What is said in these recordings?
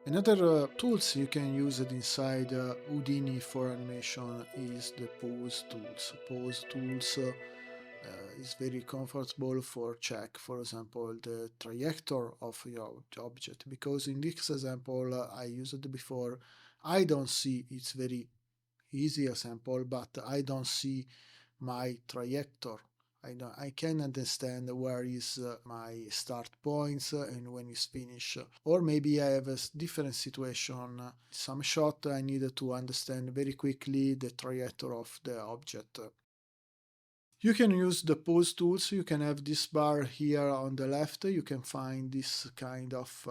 Another tools you can use it inside Houdini for animation is the pose tools. Pose tools is very comfortable for check, for example, the trajectory of your object. Because in this example I used it before, I don't see, it's very easy example, but I don't see my trajectory. I can understand where is my start points and when it's finished. Or maybe I have a different situation. Some shot I need to understand very quickly the trajectory of the object. You can use the pose tools. You can have this bar here on the left. You can find this kind of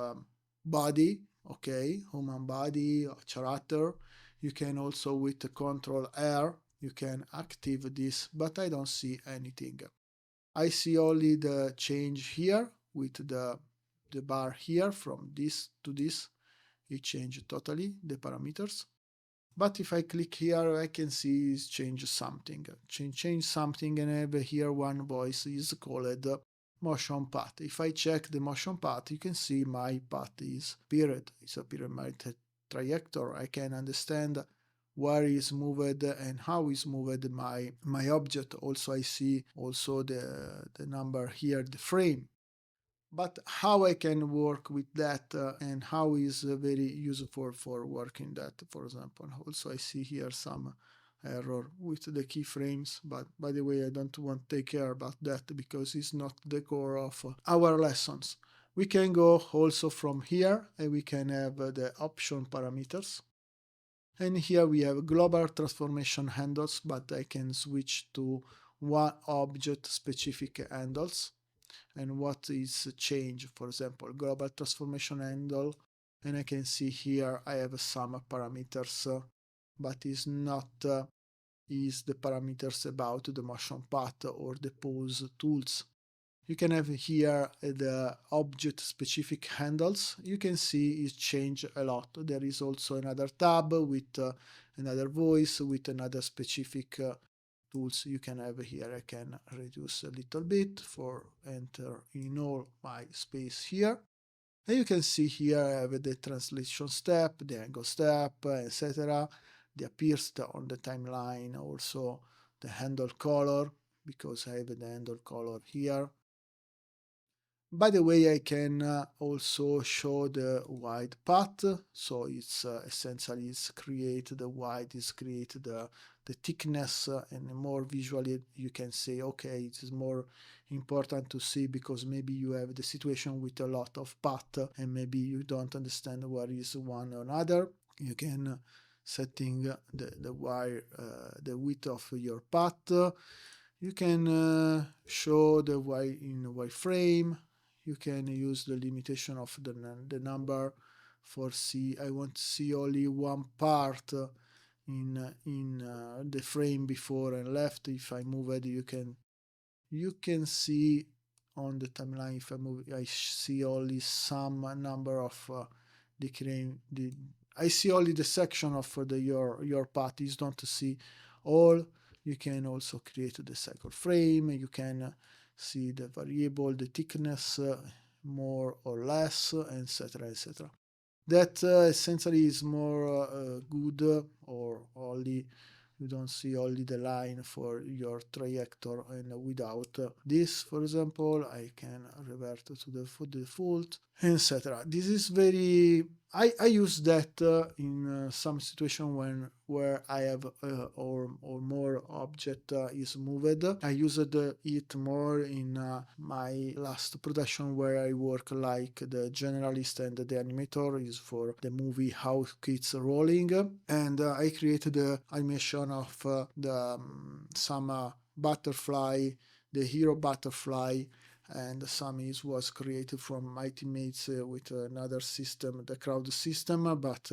body, okay, human body, character. You can also with the Control R, you can active this, but I don't see anything. I see only the change here with the bar here from this to this. It changed totally the parameters. But if I click here, I can see it's change something. Change something, and I have here one voice is called motion path. If I check the motion path, you can see my path is appeared. It's appeared my trajectory. I can understand where is moved and how is moved my object. Also, I see also the number here, the frame. But how I can work with that and how is very useful for working that, for example. Also, I see here some error with the keyframes, but by the way, I don't want to take care about that because it's not the core of our lessons. We can go also from here and we can have the option parameters. And here we have global transformation handles, but I can switch to one object specific handles. And what is change, for example, global transformation handle, and I can see here I have some parameters, but is not is the parameters about the motion path or the pose tools. You can have here the object specific handles. You can see it change a lot. There is also another tab with another voice with another specific tools you can have here. I can reduce a little bit for enter in all my space here. And you can see here I have the translation step, the angle step, etc. The appears on the timeline, also the handle color, because I have the handle color here. By the way, I can also show the wide path. So it's essentially it's create the wide, is create the thickness, and more visually you can say, okay, it is more important to see because maybe you have the situation with a lot of path and maybe you don't understand where is one or another. You can setting the wire, the width of your path. You can show the Y in wireframe. You can use the limitation of the number for see. I want to see only one part in the frame before and left. If I move it, you can see on the timeline. If I move, I see only some number of the frame. I see only the section of your path. You don't see all. You can also create the cycle frame. You can see the variable, the thickness, more or less, etc., etc. That essentially is more good, or only you don't see only the line for your trajectory, and without this, for example, I can revert to the default, etc. This is very I use that in some situation where I have or more object is moved. I used it more in my last production where I work like the generalist and the animator is for the movie How Kids Rolling, and I created the animation of some butterfly, the hero butterfly, and some is was created from my teammates with another system, the crowd system, but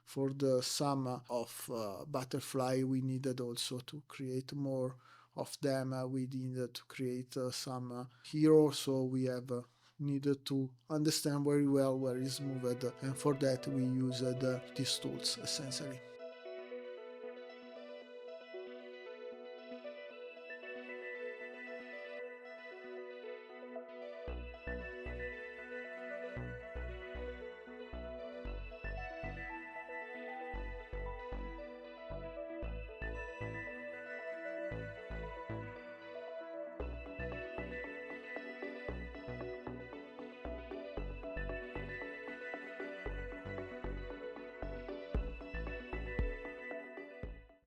for the sum of butterfly we needed also to create more of them. We needed to create some heroes, so we have needed to understand very well where is moved, and for that we used these tools essentially.